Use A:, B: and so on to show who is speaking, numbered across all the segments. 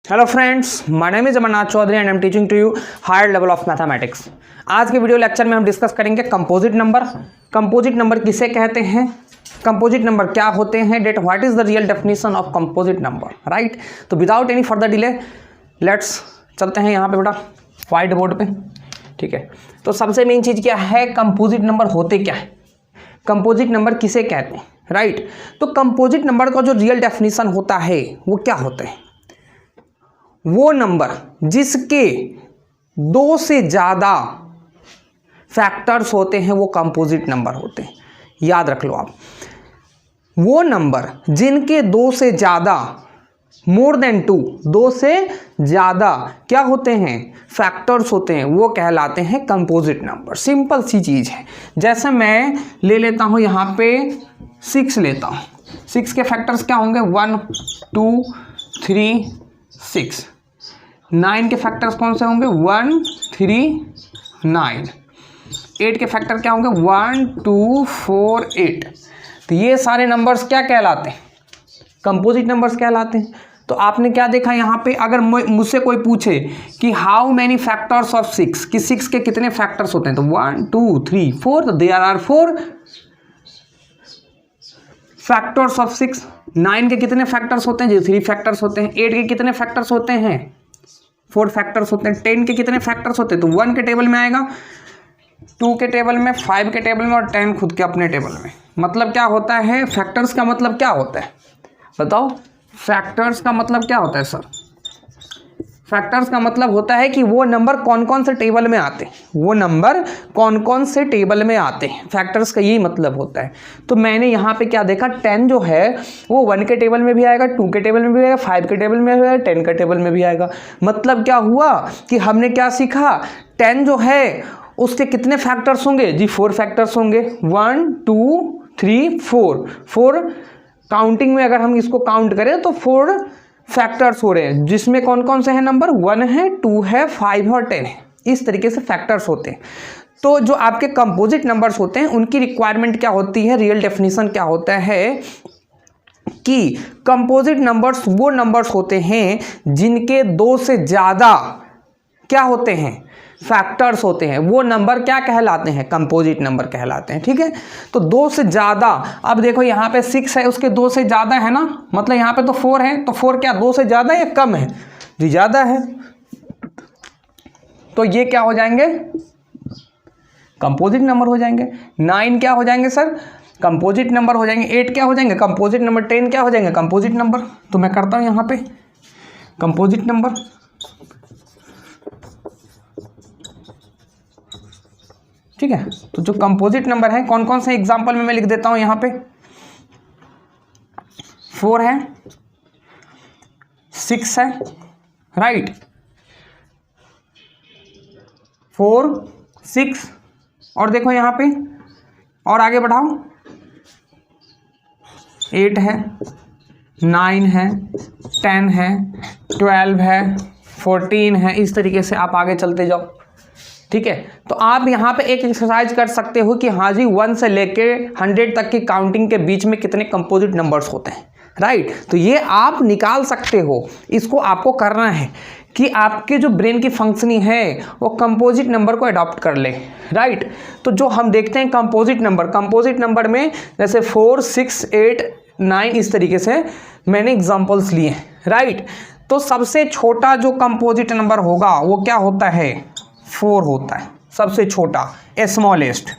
A: Hello friends, my name is Amarnath Chaudhary and I am teaching to you higher level of mathematics. आज के video lecture में हम discuss करेंगे composite number. Composite number किसे कहते हैं, कंपोजिट नंबर क्या होते हैं, that what is the real definition of composite number, right. तो without any further delay let's चलते हैं यहाँ पे बेटा व्हाइट बोर्ड पे, ठीक है। तो सबसे मेन चीज़ क्या है, कंपोजिट नंबर होते क्या है, कंपोजिट नंबर किसे कहते हैं, राइट। तो कंपोजिट नंबर का जो रियल डेफिनेशन होता है वो क्या होता है, वो नंबर जिसके दो से ज़्यादा फैक्टर्स होते हैं वो कंपोजिट नंबर होते हैं। याद रख लो आप, वो नंबर जिनके दो से ज़्यादा, मोर देन टू, दो से ज़्यादा क्या होते हैं, फैक्टर्स होते हैं, वो कहलाते हैं कंपोजिट नंबर। सिंपल सी चीज़ है। जैसे मैं ले लेता हूँ यहाँ पे 6 लेता हूँ, 6 के फैक्टर्स क्या होंगे, 1 2 3 6। 9 के फैक्टर्स कौन से होंगे, 1 3 9। 8 के फैक्टर क्या होंगे, 1 2 4 8। तो ये सारे नंबर्स क्या कहलाते हैं, कंपोजिट नंबर्स कहलाते हैं। तो आपने क्या देखा यहाँ पे, अगर मुझसे कोई पूछे कि हाउ मैनी फैक्टर्स ऑफ 6, कि 6 के कितने फैक्टर्स होते हैं, तो 1 2 3 4, तो देयर आर 4 फैक्टर्स ऑफ 6। 9 के कितने फैक्टर्स होते हैं, जो 3 फैक्टर्स होते हैं। 8 के कितने फैक्टर्स होते हैं, 4 फैक्टर्स होते हैं। 10 के कितने फैक्टर्स होते हैं, तो 1 के टेबल में आएगा, 2 के टेबल में, 5 के टेबल में और 10 खुद के अपने टेबल में। मतलब क्या होता है, फैक्टर्स का मतलब क्या होता है, बताओ। फैक्टर्स का मतलब क्या होता है सर, फैक्टर्स का मतलब होता है कि वो नंबर कौन कौन से टेबल में आते हैं, वो नंबर कौन कौन से टेबल में आते हैं, फैक्टर्स का यही मतलब होता है। तो मैंने यहाँ पे क्या देखा, 10 जो है वो 1 के टेबल में भी आएगा, 2 के टेबल में भी आएगा, 5 के टेबल में भी आएगा, 10 के टेबल में भी आएगा। मतलब क्या हुआ कि हमने क्या सीखा, 10 जो है उसके कितने फैक्टर्स होंगे जी, 4 फैक्टर्स होंगे, 1 2 3 4 काउंटिंग में अगर हम इसको काउंट करें तो 4 फैक्टर्स हो रहे हैं, जिसमें कौन कौन से हैं नंबर, 1 है, 2 है, 5 और 10 है। इस तरीके से फैक्टर्स होते हैं। तो जो आपके कंपोजिट नंबर्स होते हैं उनकी रिक्वायरमेंट क्या होती है, रियल डेफिनेशन क्या होता है कि कंपोजिट नंबर्स वो नंबर्स होते हैं जिनके 2 से ज़्यादा क्या होते हैं, फैक्टर्स होते हैं, वो नंबर क्या कहलाते हैं, कंपोजिट नंबर कहलाते हैं, ठीक है। तो 2 से ज़्यादा, अब देखो यहाँ पे 6 है, उसके 2 से ज़्यादा है ना, मतलब यहाँ पे तो 4 है, तो 4 क्या 2 से ज़्यादा या कम है जी, ज़्यादा है, तो ये क्या हो जाएंगे, कंपोजिट नंबर हो जाएंगे। 9 क्या हो जाएंगे सर, कंपोजिट नंबर हो जाएंगे। 8 क्या हो जाएंगे, कंपोजिट नंबर। 10 क्या हो जाएंगे, कंपोजिट नंबर। तो मैं करता हूँ यहाँ पे कंपोजिट नंबर, ठीक है। तो जो कंपोजिट नंबर है कौन कौन से एग्जांपल में मैं लिख देता हूं यहाँ पे, 4 है, 6 है, राइट, 4 6, और देखो यहाँ पे और आगे बढ़ाओ, 8 है, 9 है, 10 है, 12 है, 14 है। इस तरीके से आप आगे चलते जाओ, ठीक है। तो आप यहाँ पे एक एक्सरसाइज कर सकते हो कि हाँ जी 1 से लेके 100 तक की काउंटिंग के बीच में कितने कंपोजिट नंबर्स होते हैं, राइट। तो ये आप निकाल सकते हो। इसको आपको करना है कि आपके जो ब्रेन की फंक्शनिंग है वो कंपोजिट नंबर को अडॉप्ट कर ले, राइट। तो जो हम देखते हैं कंपोजिट नंबर में जैसे 4 6 8 9 इस तरीके से मैंने एग्जाम्पल्स लिए हैं, राइट। तो सबसे छोटा जो कंपोजिट नंबर होगा वो क्या होता है, 4 होता है, सबसे छोटा, स्मॉलेस्ट,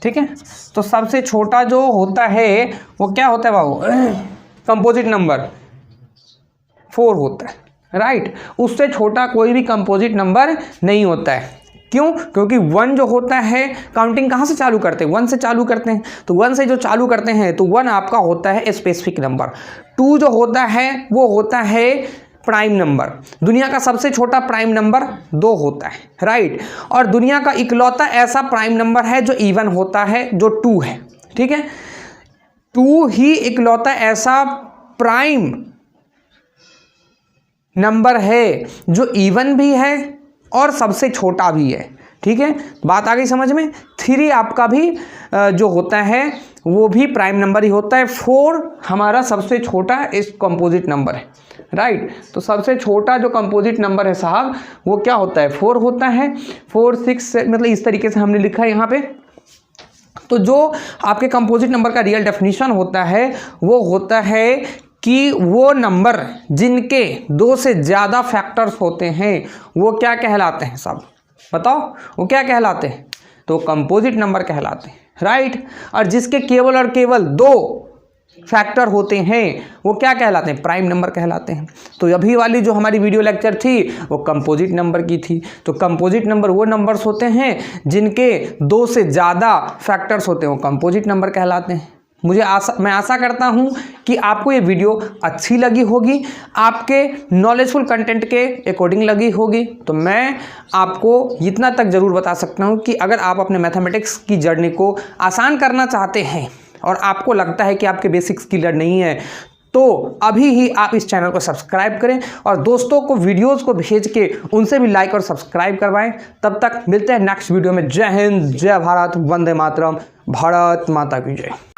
A: ठीक है। तो सबसे छोटा जो होता है वो क्या होता है बाबू, कंपोजिट नंबर 4 होता है, राइट। उससे छोटा कोई भी कंपोजिट नंबर नहीं होता है। क्यों, क्योंकि 1 जो होता है, काउंटिंग कहाँ से चालू करते हैं, 1 से चालू करते हैं। तो 1 से जो चालू करते हैं तो 1 आपका होता है स्पेसिफिक नंबर। 2 जो होता है वो होता है प्राइम नंबर। दुनिया का सबसे छोटा प्राइम नंबर 2 होता है, राइट। और दुनिया का इकलौता ऐसा प्राइम नंबर है जो इवन होता है, जो 2 है, ठीक है। 2 ही इकलौता ऐसा प्राइम नंबर है जो इवन भी है और सबसे छोटा भी है, ठीक है, बात आ गई समझ में। 3 आपका भी जो होता है वो भी प्राइम नंबर ही होता है। 4 हमारा सबसे छोटा इस कंपोजिट नंबर है, राइट। तो सबसे छोटा जो कंपोजिट नंबर है साहब वो क्या होता है, 4 होता है। 4 6 मतलब इस तरीके से हमने लिखा है यहाँ पे। तो जो आपके कंपोजिट नंबर का रियल डेफिनेशन होता है वो होता है कि वो नंबर जिनके 2 से ज़्यादा फैक्टर्स होते हैं वो क्या कहलाते हैं साहब, बताओ वो क्या कहलाते हैं, तो कंपोजिट नंबर कहलाते हैं, राइट। और जिसके केवल और केवल 2 फैक्टर होते हैं वो क्या कहलाते हैं, प्राइम नंबर कहलाते हैं। तो अभी वाली जो हमारी वीडियो लेक्चर थी वो कंपोजिट नंबर की थी। तो कंपोजिट नंबर वो नंबर्स होते हैं जिनके 2 से ज़्यादा फैक्टर्स होते हैं वो कंपोजिट नंबर कहलाते हैं। मैं आशा करता हूँ कि आपको ये वीडियो अच्छी लगी होगी, आपके नॉलेजफुल कंटेंट के अकॉर्डिंग लगी होगी। तो मैं आपको इतना तक ज़रूर बता सकता हूँ कि अगर आप अपने मैथमेटिक्स की जर्नी को आसान करना चाहते हैं और आपको लगता है कि आपके बेसिक्स क्लियर नहीं है तो अभी ही आप इस चैनल को सब्सक्राइब करें और दोस्तों को वीडियोस को भेज के उनसे भी लाइक और सब्सक्राइब करवाएं। तब तक मिलते हैं नेक्स्ट वीडियो में। जय हिंद, जय भारत, वंदे मातरम, भारत माता की जय।